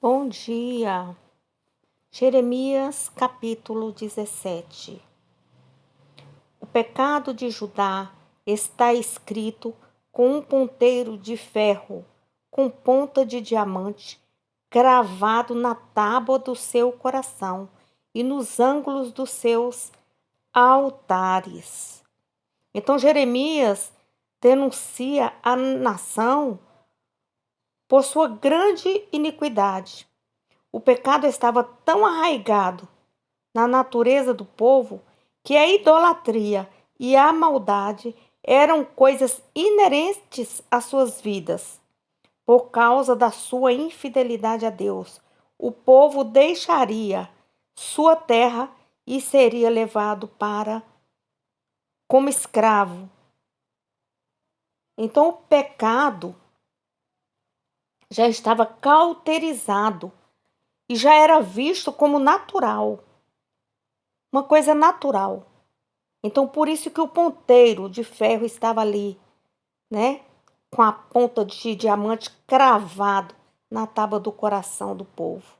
Bom dia. Jeremias capítulo 17. O pecado de Judá está escrito com um ponteiro de ferro, com ponta de diamante, cravado na tábua do seu coração e nos ângulos dos seus altares. Então Jeremias denuncia a nação por sua grande iniquidade. O pecado estava tão arraigado na natureza do povo que a idolatria e a maldade eram coisas inerentes às suas vidas. Por causa da sua infidelidade a Deus, o povo deixaria sua terra e seria levado para como escravo. Então o pecado já estava cauterizado e já era visto como natural, uma coisa natural. Então, por isso que o ponteiro de ferro estava ali, né? Com a ponta de diamante cravado na tábua do coração do povo.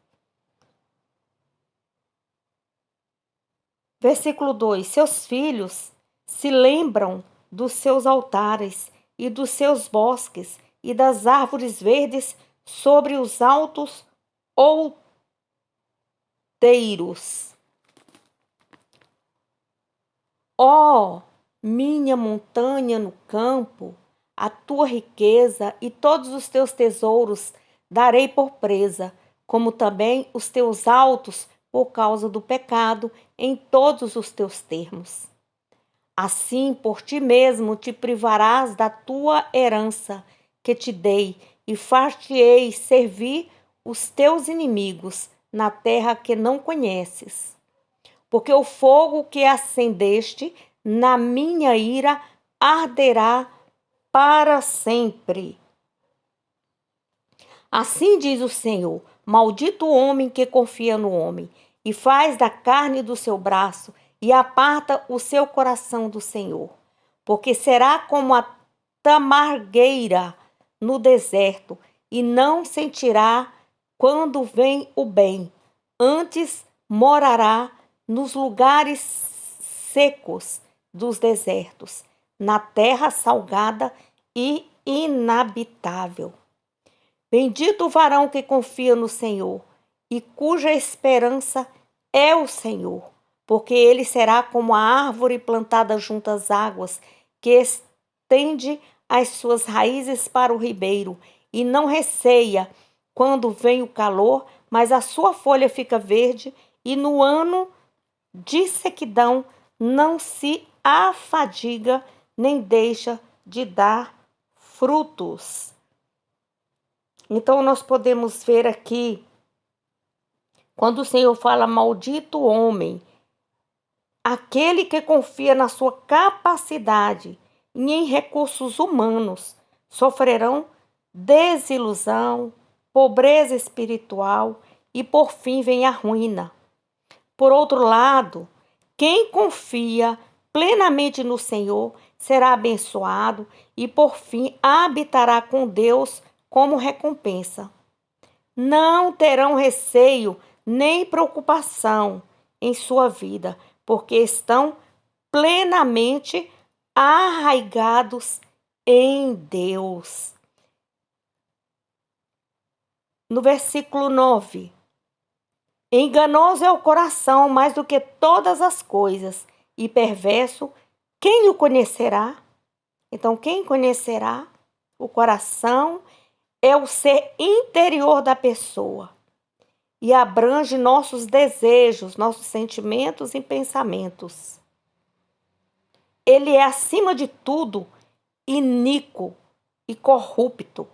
Versículo 2: Seus filhos se lembram dos seus altares e dos seus bosques e das árvores verdes sobre os altos outeiros. Ó, minha montanha no campo, a tua riqueza e todos os teus tesouros darei por presa, como também os teus altos por causa do pecado em todos os teus termos. Assim, por ti mesmo te privarás da tua herança que te dei, e far-te-ei servir os teus inimigos na terra que não conheces. Porque o fogo que acendeste na minha ira arderá para sempre. Assim diz o Senhor: maldito o homem que confia no homem, e faz da carne do seu braço, e aparta o seu coração do Senhor. Porque será como a tamargueira no deserto, e não sentirá quando vem o bem, antes morará nos lugares secos dos desertos, na terra salgada e inabitável. Bendito o varão que confia no Senhor e cuja esperança é o Senhor, porque ele será como a árvore plantada junto às águas, que estende as suas raízes para o ribeiro e não receia quando vem o calor, mas a sua folha fica verde e no ano de sequidão não se afadiga nem deixa de dar frutos. Então nós podemos ver aqui, quando o Senhor fala maldito homem, aquele que confia na sua capacidade e em recursos humanos, sofrerão desilusão, pobreza espiritual e por fim vem a ruína. Por outro lado, quem confia plenamente no Senhor será abençoado e por fim habitará com Deus como recompensa. Não terão receio nem preocupação em sua vida, porque estão plenamente arraigados em Deus. No versículo 9: enganoso é o coração mais do que todas as coisas, e perverso, quem o conhecerá? Então, quem conhecerá? O coração é o ser interior da pessoa e abrange nossos desejos, nossos sentimentos e pensamentos. Ele é, acima de tudo, iníquo e corrupto.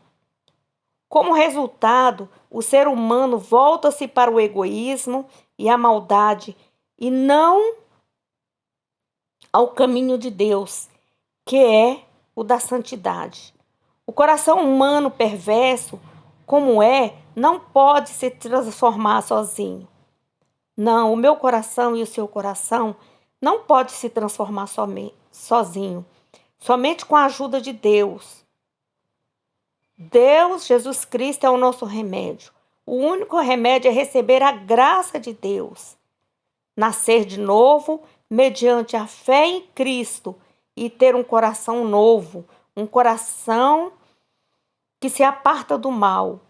Como resultado, o ser humano volta-se para o egoísmo e a maldade e não ao caminho de Deus, que é o da santidade. O coração humano perverso, como é, não pode se transformar sozinho. Não, o meu coração e o seu coração não pode se transformar sozinho, somente com a ajuda de Deus. Deus, Jesus Cristo, é o nosso remédio. O único remédio é receber a graça de Deus, nascer de novo mediante a fé em Cristo e ter um coração novo, um coração que se aparta do mal,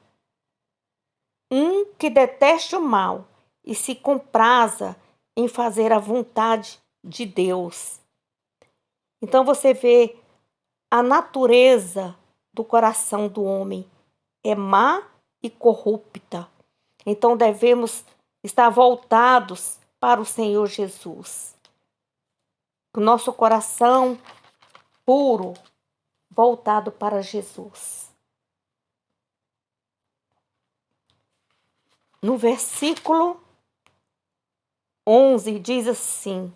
um que deteste o mal e se compraza em fazer a vontade de Deus. Então você vê a natureza do coração do homem é má e corrupta. Então devemos estar voltados para o Senhor Jesus. O nosso coração puro, voltado para Jesus. No versículo 11 diz assim,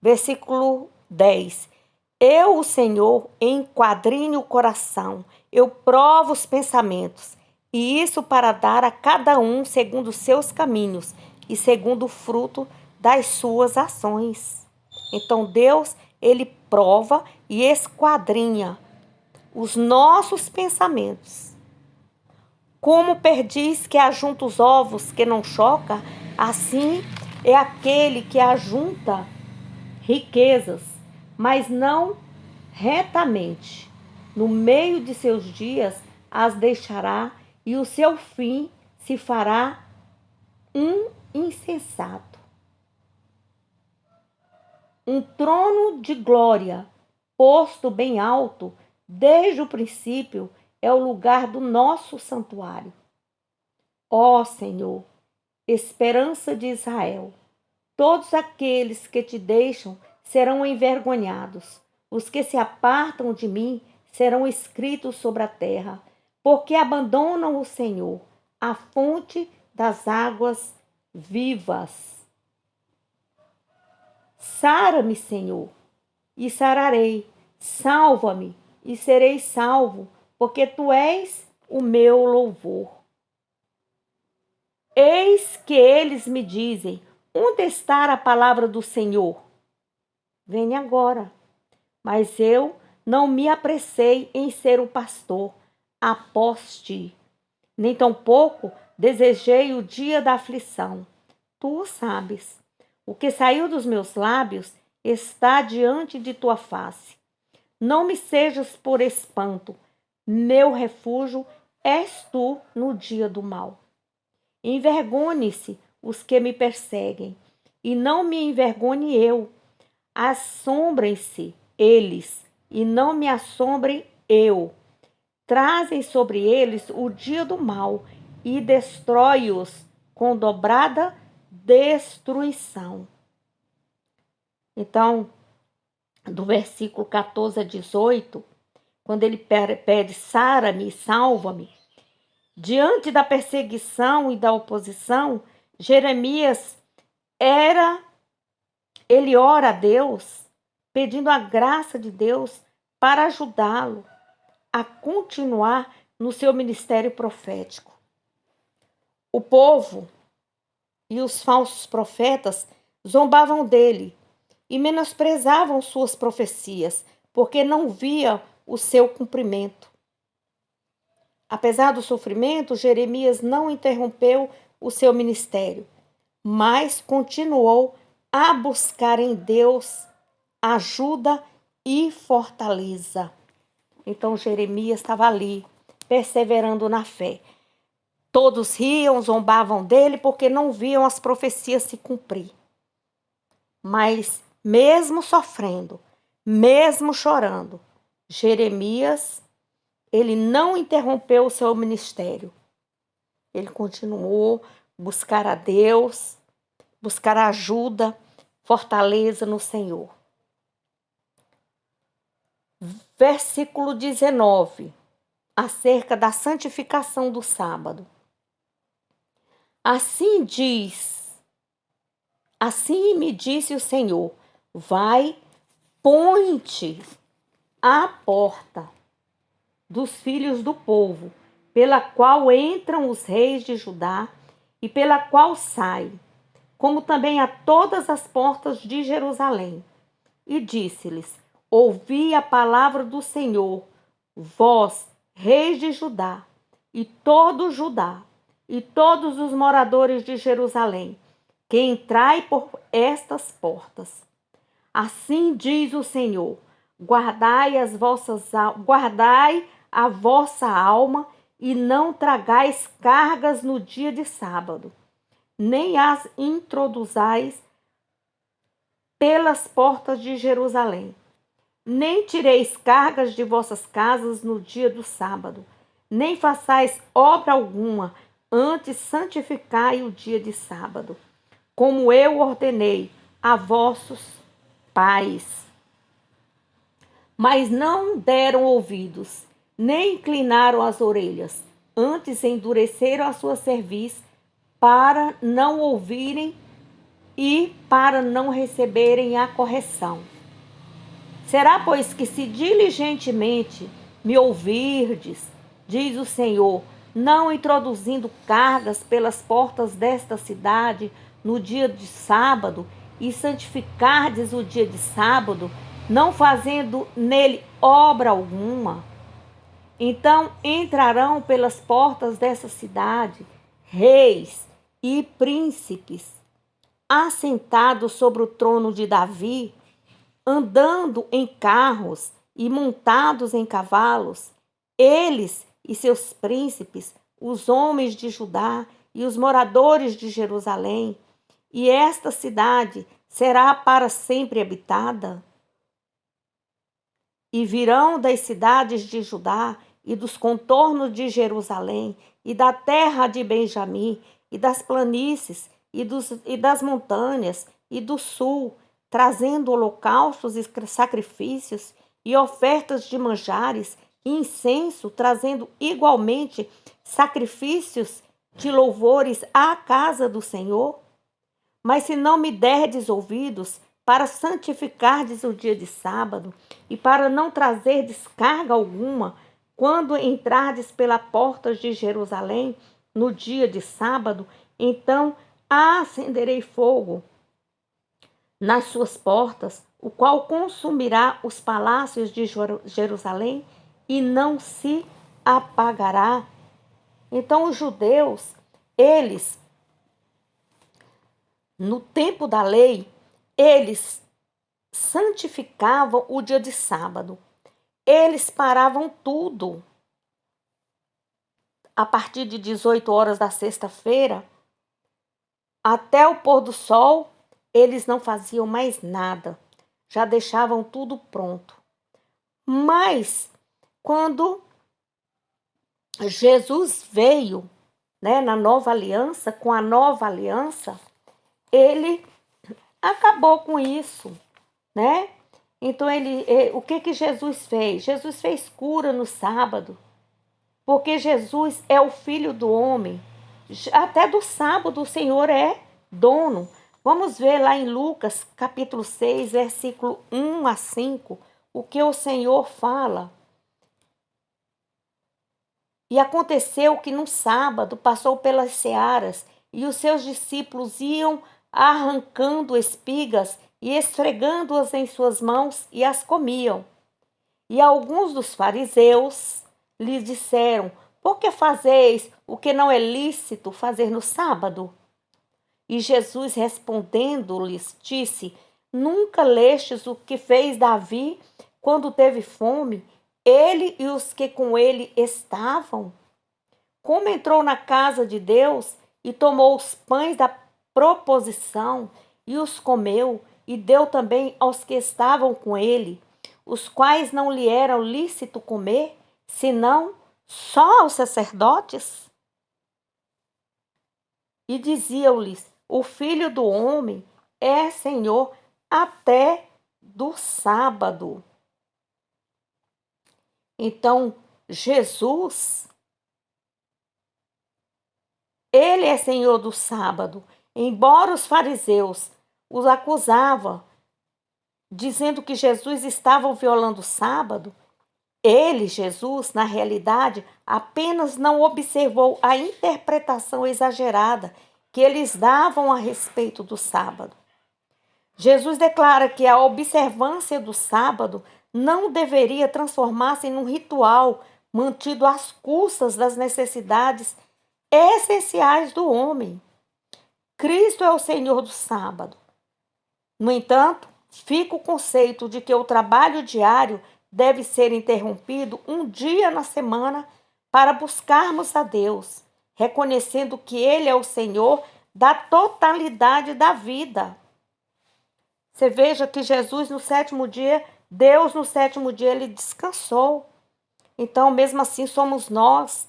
versículo 10. Eu, o Senhor, esquadrinho o coração, eu provo os pensamentos, e isso para dar a cada um segundo os seus caminhos e segundo o fruto das suas ações. Então Deus, ele prova e esquadrinha os nossos pensamentos. Como perdiz que ajunta os ovos que não choca, assim é aquele que ajunta riquezas, mas não retamente. No meio de seus dias as deixará, e o seu fim se fará um insensato. Um trono de glória, posto bem alto, desde o princípio, é o lugar do nosso santuário. Ó Senhor, esperança de Israel, todos aqueles que te deixam serão envergonhados. Os que se apartam de mim serão escritos sobre a terra, porque abandonam o Senhor, a fonte das águas vivas. Sara-me, Senhor, e sararei. Salva-me, e serei salvo, porque tu és o meu louvor. Eis que eles me dizem: onde está a palavra do Senhor? Vem agora. Mas eu não me apressei em ser o pastor após ti, nem tampouco desejei o dia da aflição. Tu o sabes. O que saiu dos meus lábios está diante de tua face. Não me sejas por espanto, meu refúgio és tu no dia do mal. Envergonhe-se os que me perseguem, e não me envergonhe eu. Assombrem-se eles, e não me assombrem eu. Trazem sobre eles o dia do mal, e destrói-os com dobrada destruição. Então, do versículo 14 a 18, quando ele pede, sara-me, salva-me, diante da perseguição e da oposição, Jeremias ele ora a Deus, pedindo a graça de Deus para ajudá-lo a continuar no seu ministério profético. O povo e os falsos profetas zombavam dele e menosprezavam suas profecias, porque não via o seu cumprimento. Apesar do sofrimento, Jeremias não interrompeu o seu ministério, mas continuou a buscar em Deus ajuda e fortaleza. Então Jeremias estava ali, perseverando na fé. Todos riam, zombavam dele, porque não viam as profecias se cumprir. Mas mesmo sofrendo, mesmo chorando, Jeremias, ele não interrompeu o seu ministério. Ele continuou a buscar a Deus, buscar ajuda, fortaleza no Senhor. Versículo 19, acerca da santificação do sábado. Assim me disse o Senhor, vai, põe-te à porta dos filhos do povo, pela qual entram os reis de Judá e pela qual saem, como também a todas as portas de Jerusalém. E disse-lhes, ouvi a palavra do Senhor, vós, reis de Judá, e todo Judá, e todos os moradores de Jerusalém, que entrai por estas portas. Assim diz o Senhor: guardai a vossa alma e não tragais cargas no dia de sábado, nem as introduzais pelas portas de Jerusalém. Nem tireis cargas de vossas casas no dia do sábado, nem façais obra alguma, antes santificai o dia de sábado, como eu ordenei a vossos pais. Mas não deram ouvidos, nem inclinaram as orelhas, antes endureceram a sua cerviz para não ouvirem e para não receberem a correção. Será, pois, que se diligentemente me ouvirdes, diz o Senhor, não introduzindo cargas pelas portas desta cidade no dia de sábado, e santificardes o dia de sábado, não fazendo nele obra alguma, então entrarão pelas portas dessa cidade reis e príncipes, assentados sobre o trono de Davi, andando em carros e montados em cavalos, eles e seus príncipes, os homens de Judá e os moradores de Jerusalém, e esta cidade será para sempre habitada. E virão das cidades de Judá e dos contornos de Jerusalém, e da terra de Benjamim, e das planícies, e das montanhas, e do sul, trazendo holocaustos e sacrifícios, e ofertas de manjares, e incenso, trazendo igualmente sacrifícios de louvores à casa do Senhor. Mas se não me derdes ouvidos, para santificardes o dia de sábado, e para não trazer descarga alguma, quando entrardes pela porta de Jerusalém, no dia de sábado, então acenderei fogo nas suas portas, o qual consumirá os palácios de Jerusalém e não se apagará. Então os judeus, eles, no tempo da lei, eles santificavam o dia de sábado. Eles paravam tudo. A partir de 18 horas da sexta-feira, até o pôr do sol, eles não faziam mais nada. Já deixavam tudo pronto. Mas, quando Jesus veio, na nova aliança, com a nova aliança, ele acabou com isso, Então, o que Jesus fez? Jesus fez cura no sábado, porque Jesus é o Filho do homem. Até do sábado o Senhor é dono. Vamos ver lá em Lucas, capítulo 6, versículo 1 a 5, o que o Senhor fala. E aconteceu que no sábado passou pelas searas, e os seus discípulos iam arrancando espigas e esfregando-as em suas mãos e as comiam. E alguns dos fariseus lhes disseram: por que fazeis o que não é lícito fazer no sábado? E Jesus respondendo-lhes disse: nunca lestes o que fez Davi quando teve fome, ele e os que com ele estavam? Como entrou na casa de Deus e tomou os pães da proposição e os comeu, e deu também aos que estavam com ele, os quais não lhe era lícito comer, senão só aos sacerdotes? E diziam-lhes: o Filho do homem é Senhor até do sábado. Então, Jesus, ele é Senhor do sábado. Embora os fariseus os acusavam, dizendo que Jesus estava violando o sábado, ele, Jesus, na realidade, apenas não observou a interpretação exagerada que eles davam a respeito do sábado. Jesus declara que a observância do sábado não deveria transformar-se num ritual mantido às custas das necessidades essenciais do homem. Cristo é o Senhor do sábado. No entanto, fica o conceito de que o trabalho diário deve ser interrompido um dia na semana para buscarmos a Deus, reconhecendo que Ele é o Senhor da totalidade da vida. Você veja que Jesus no sétimo dia, Deus no sétimo dia, Ele descansou. Então, mesmo assim, somos nós,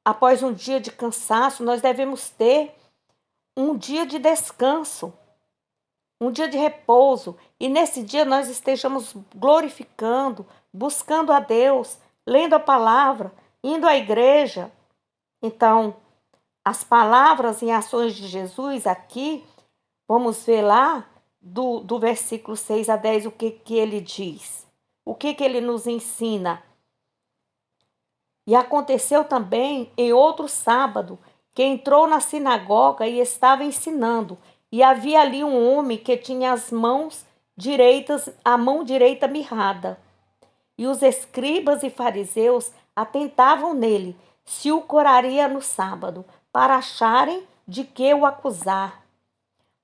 após um dia de cansaço, nós devemos ter um dia de descanso, um dia de repouso. E nesse dia nós estejamos glorificando, buscando a Deus, lendo a palavra, indo à igreja. Então, as palavras e ações de Jesus aqui, vamos ver lá do versículo 6 a 10 o que ele diz. O que ele nos ensina. E aconteceu também em outro sábado, que entrou na sinagoga e estava ensinando. E havia ali um homem que tinha a mão direita mirrada. E os escribas e fariseus atentavam nele, se o curaria no sábado, para acharem de que o acusar.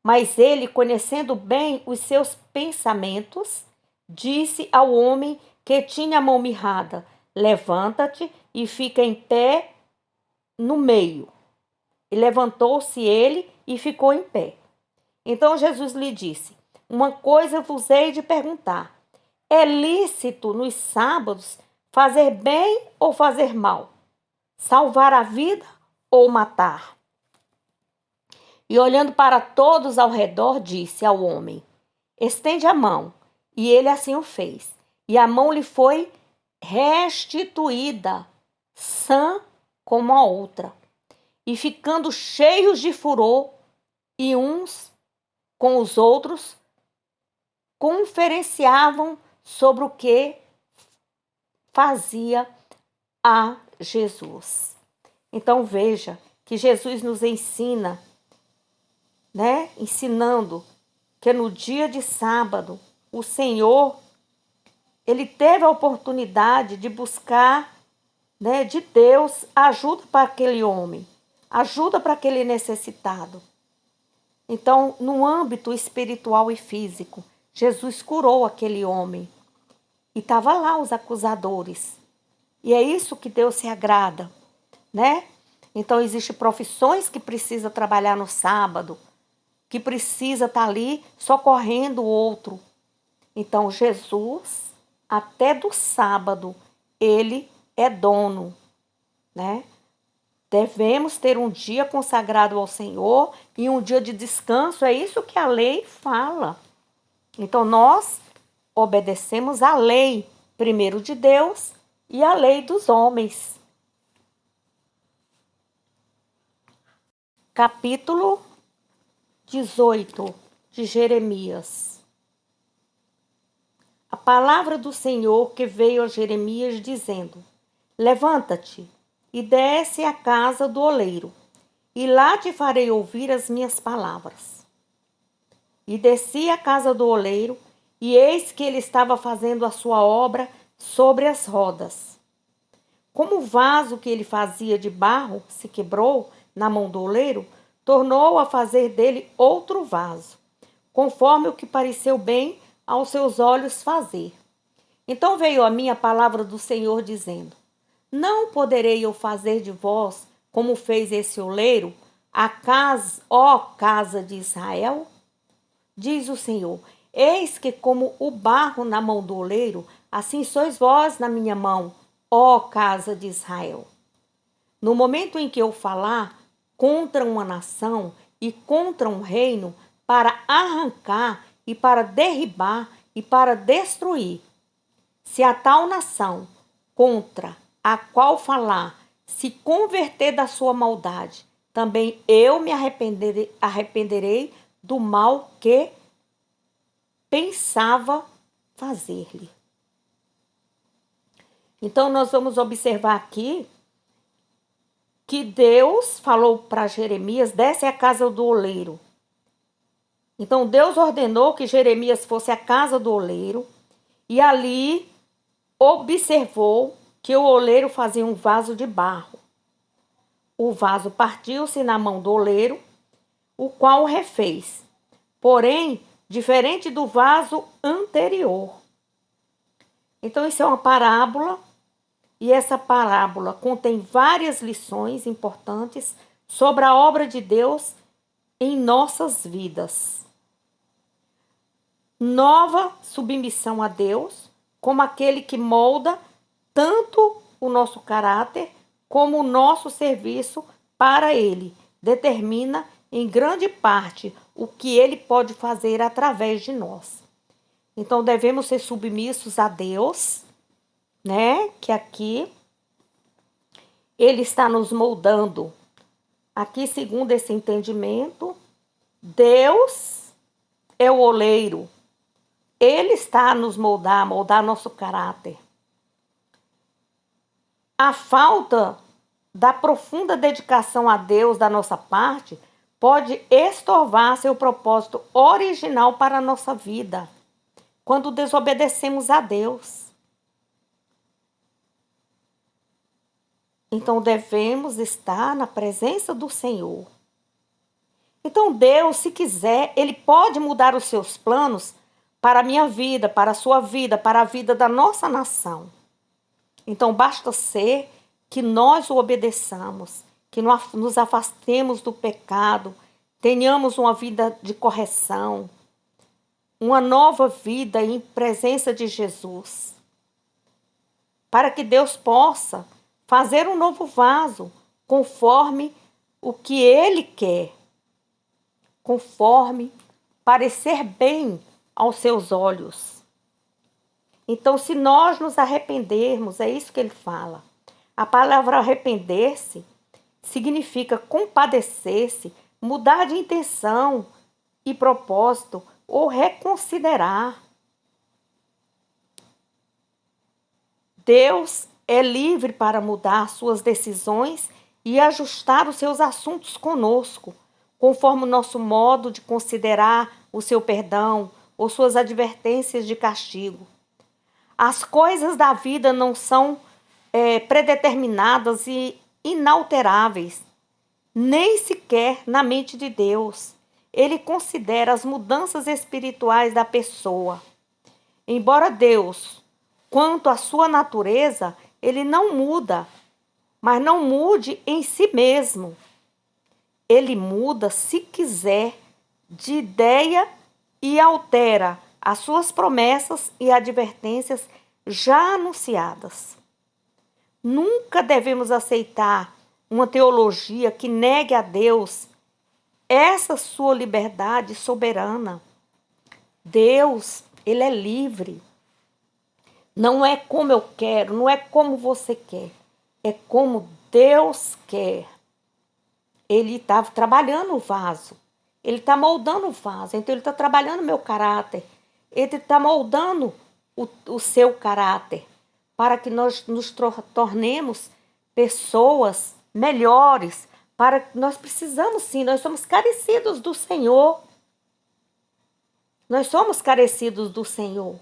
Mas ele, conhecendo bem os seus pensamentos, disse ao homem que tinha a mão mirrada: levanta-te e fica em pé no meio. E levantou-se ele e ficou em pé. Então Jesus lhe disse: uma coisa vos hei de perguntar. É lícito nos sábados fazer bem ou fazer mal? Salvar a vida ou matar? E olhando para todos ao redor, disse ao homem: estende a mão. E ele assim o fez. E a mão lhe foi restituída, sã como a outra. E ficando cheios de furor, e uns com os outros, conferenciavam sobre o que fazia a Jesus. Então veja que Jesus nos ensina, ensinando que no dia de sábado, o Senhor, ele teve a oportunidade de buscar, de Deus, ajuda para aquele homem, ajuda para aquele necessitado. Então, no âmbito espiritual e físico, Jesus curou aquele homem. E estavam lá os acusadores. E é isso que Deus se agrada, Então, existem profissões que precisa trabalhar no sábado, que precisa estar ali socorrendo o outro. Então, Jesus, até do sábado, ele é dono, Devemos ter um dia consagrado ao Senhor e um dia de descanso. É isso que a lei fala. Então, nós obedecemos a lei, primeiro de Deus, e a lei dos homens. Capítulo 18 de Jeremias. A palavra do Senhor que veio a Jeremias dizendo: levanta-te e desce à casa do oleiro, e lá te farei ouvir as minhas palavras. E desci à casa do oleiro, e eis que ele estava fazendo a sua obra sobre as rodas. Como o vaso que ele fazia de barro se quebrou na mão do oleiro, tornou a fazer dele outro vaso, conforme o que pareceu bem aos seus olhos fazer. Então veio a mim a palavra do Senhor, dizendo: não poderei eu fazer de vós como fez esse oleiro, ó casa de Israel? Diz o Senhor: eis que como o barro na mão do oleiro, assim sois vós na minha mão, ó casa de Israel. No momento em que eu falar contra uma nação e contra um reino, para arrancar e para derribar e para destruir, se a tal nação contra a qual falar se converter da sua maldade, também eu me arrependerei do mal que pensava fazer-lhe. Então, nós vamos observar aqui que Deus falou para Jeremias: desce à casa do oleiro. Então, Deus ordenou que Jeremias fosse à casa do oleiro e ali observou que o oleiro fazia um vaso de barro. O vaso partiu-se na mão do oleiro, o qual o refez, porém, diferente do vaso anterior. Então, isso é uma parábola, e essa parábola contém várias lições importantes sobre a obra de Deus em nossas vidas. Nova submissão a Deus, como aquele que molda tanto o nosso caráter como o nosso serviço para Ele, determina em grande parte o que Ele pode fazer através de nós. Então devemos ser submissos a Deus, né? Que aqui Ele está nos moldando. Aqui, segundo esse entendimento, Deus é o oleiro. Ele está a nos moldar nosso caráter. A falta da profunda dedicação a Deus da nossa parte pode estorvar seu propósito original para a nossa vida, quando desobedecemos a Deus. Então devemos estar na presença do Senhor. Então Deus, se quiser, Ele pode mudar os seus planos para a minha vida, para a sua vida, para a vida da nossa nação. Então basta ser que nós o obedeçamos, que nos afastemos do pecado, tenhamos uma vida de correção, uma nova vida em presença de Jesus, para que Deus possa fazer um novo vaso, conforme o que Ele quer, conforme parecer bem aos seus olhos. Então, se nós nos arrependermos, é isso que ele fala. A palavra arrepender-se significa compadecer-se, mudar de intenção e propósito ou reconsiderar. Deus é livre para mudar suas decisões e ajustar os seus assuntos conosco, conforme o nosso modo de considerar o seu perdão ou suas advertências de castigo. As coisas da vida não são predeterminadas e inalteráveis, nem sequer na mente de Deus. Ele considera as mudanças espirituais da pessoa. Embora Deus, quanto à sua natureza, ele não muda, mas não mude em si mesmo. Ele muda, se quiser, de ideia e altera as suas promessas e advertências já anunciadas. Nunca devemos aceitar uma teologia que negue a Deus essa sua liberdade soberana. Deus, ele é livre. Não é como eu quero, não é como você quer, é como Deus quer. Ele está trabalhando o vaso, ele está moldando o vaso, então ele está trabalhando o meu caráter, ele está moldando o seu caráter, para que nós nos tornemos pessoas melhores, para que nós precisamos sim, nós somos carecidos do Senhor. Nós somos carecidos do Senhor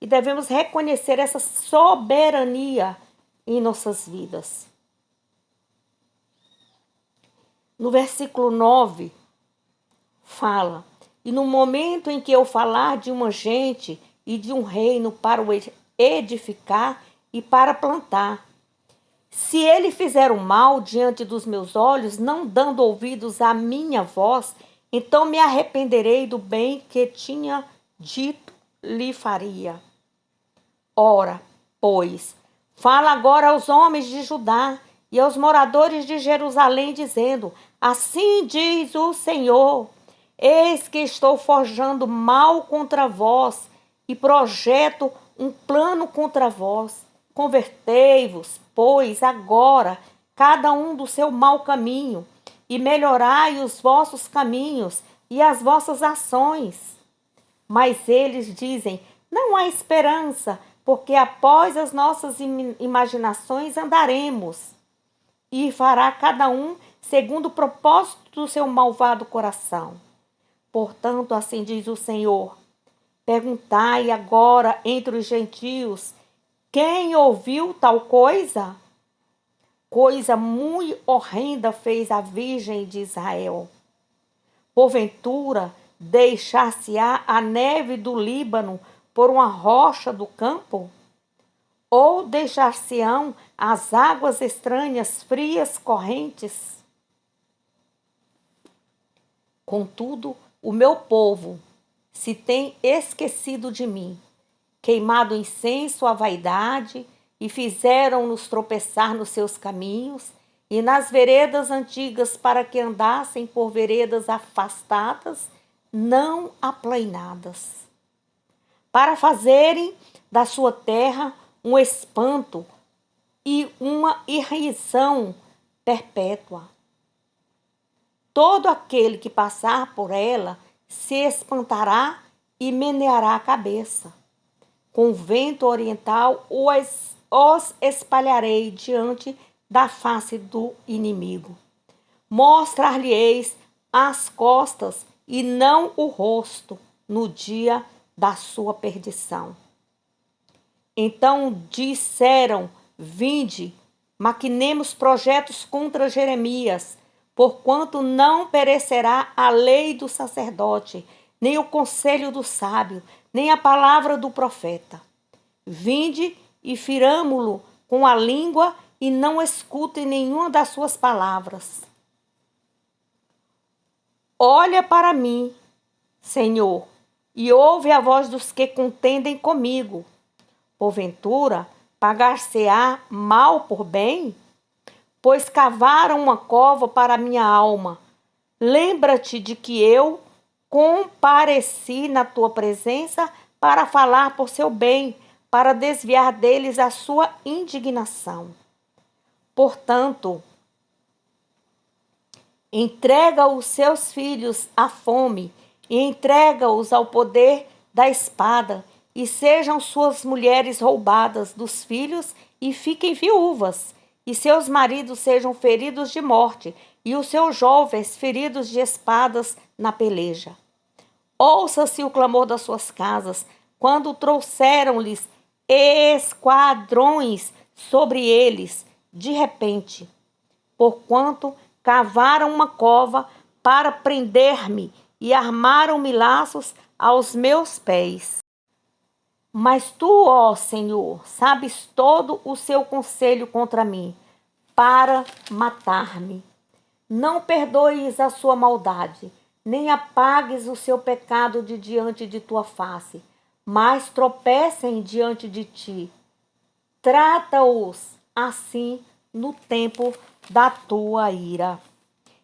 e devemos reconhecer essa soberania em nossas vidas. No versículo 9, fala: e no momento em que eu falar de uma gente e de um reino para o edificar e para plantar, se ele fizer o mal diante dos meus olhos, não dando ouvidos à minha voz, então me arrependerei do bem que tinha dito lhe faria. Ora, pois, fala agora aos homens de Judá e aos moradores de Jerusalém, dizendo: assim diz o Senhor, eis que estou forjando mal contra vós e projeto um plano contra vós. Convertei-vos, pois, agora, cada um do seu mau caminho, e melhorai os vossos caminhos e as vossas ações. Mas eles dizem: não há esperança, porque após as nossas imaginações andaremos, e fará cada um segundo o propósito do seu malvado coração. Portanto, assim diz o Senhor: perguntai agora entre os gentios, Quem ouviu tal coisa? Coisa muito horrenda fez a Virgem de Israel. Porventura, deixar-se-á a neve do Líbano por uma rocha do campo? Ou deixar-se-ão as águas estranhas, frias, correntes? Contudo, o meu povo se tem esquecido de mim, queimado incenso à vaidade, e fizeram-nos tropeçar nos seus caminhos, e nas veredas antigas, para que andassem por veredas afastadas, não aplainadas, para fazerem da sua terra um espanto e uma irrição perpétua. Todo aquele que passar por ela se espantará e meneará a cabeça. Com o vento oriental os espalharei diante da face do inimigo. Mostrar-lhe-eis as costas e não o rosto no dia da sua perdição. Então disseram: vinde, maquinemos projetos contra Jeremias, porquanto não perecerá a lei do sacerdote, nem o conselho do sábio, nem a palavra do profeta. Vinde e firamo-lo com a língua e não escutem nenhuma das suas palavras. Olha para mim, Senhor, e ouve a voz dos que contendem comigo. Porventura, pagar-se-á mal por bem? Pois cavaram uma cova para minha alma. Lembra-te de que eu compareci na tua presença para falar por seu bem, para desviar deles a sua indignação. Portanto, entrega os seus filhos à fome e entrega-os ao poder da espada, e sejam suas mulheres roubadas dos filhos e fiquem viúvas, e seus maridos sejam feridos de morte, e os seus jovens feridos de espadas na peleja. Ouça-se o clamor das suas casas, quando trouxeram-lhes esquadrões sobre eles, de repente, porquanto cavaram uma cova para prender-me e armaram-me laços aos meus pés. Mas tu, ó Senhor, sabes todo o seu conselho contra mim, para matar-me. Não perdoes a sua maldade, nem apagues o seu pecado de diante de tua face, mas tropecem diante de ti. Trata-os assim no tempo da tua ira.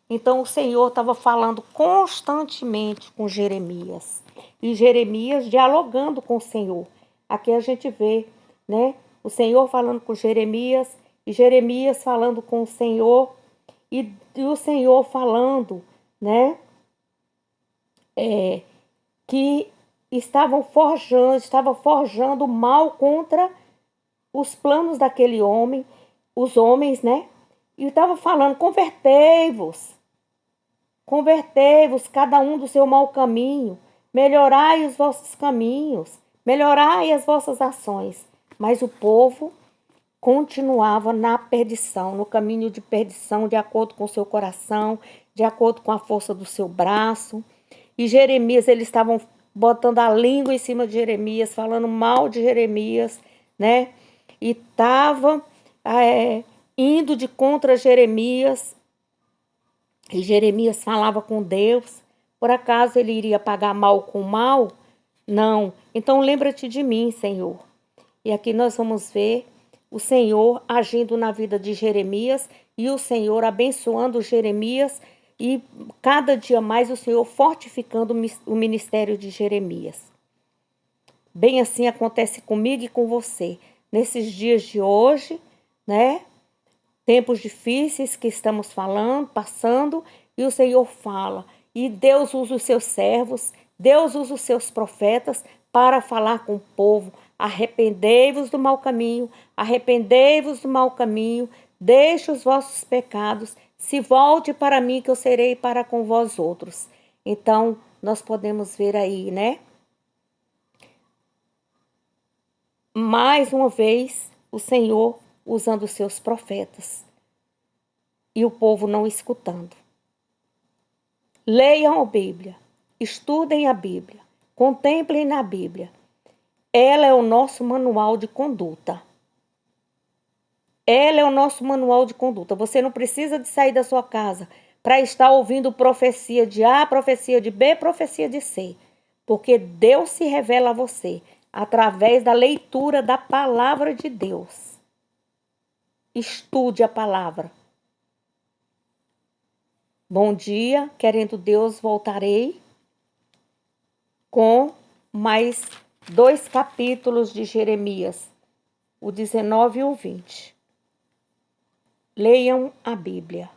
Então o Senhor estava falando constantemente com Jeremias, e Jeremias dialogando com o Senhor. Aqui a gente vê, né, o Senhor falando com Jeremias, e Jeremias falando com o Senhor, e o Senhor falando, né, que estava forjando mal contra os planos daquele homem, os homens, né? E estava falando: convertei-vos, cada um do seu mau caminho, melhorai os vossos caminhos, melhorai as vossas ações. Mas o povo continuava na perdição, no caminho de perdição, de acordo com o seu coração, de acordo com a força do seu braço. E Jeremias, eles estavam botando a língua em cima de Jeremias, falando mal de Jeremias, né? E estava indo de contra Jeremias. E Jeremias falava com Deus. Por acaso ele iria pagar mal com mal? Não. Então lembra-te de mim, Senhor. E aqui nós vamos ver o Senhor agindo na vida de Jeremias e o Senhor abençoando Jeremias, e cada dia mais o Senhor fortificando o ministério de Jeremias. Bem assim acontece comigo e com você. Nesses dias de hoje, né? Tempos difíceis que estamos passando, e o Senhor fala. E Deus usa os seus servos, Deus usa os seus profetas para falar com o povo. Arrependei-vos do mau caminho, arrependei-vos do mau caminho, deixe os vossos pecados, se volte para mim que eu serei para com vós outros. Então, nós podemos ver aí, né? mais uma vez, o Senhor usando os seus profetas e o povo não escutando. Leiam a Bíblia, estudem a Bíblia, contemplem na Bíblia. Ela é o nosso manual de conduta. Ela é o nosso manual de conduta. Você não precisa de sair da sua casa para estar ouvindo profecia de A, profecia de B, profecia de C. Porque Deus se revela a você através da leitura da palavra de Deus. Estude a palavra. Bom dia, querendo Deus, voltarei com mais 2 capítulos de Jeremias, o 19 e o 20. Leiam a Bíblia.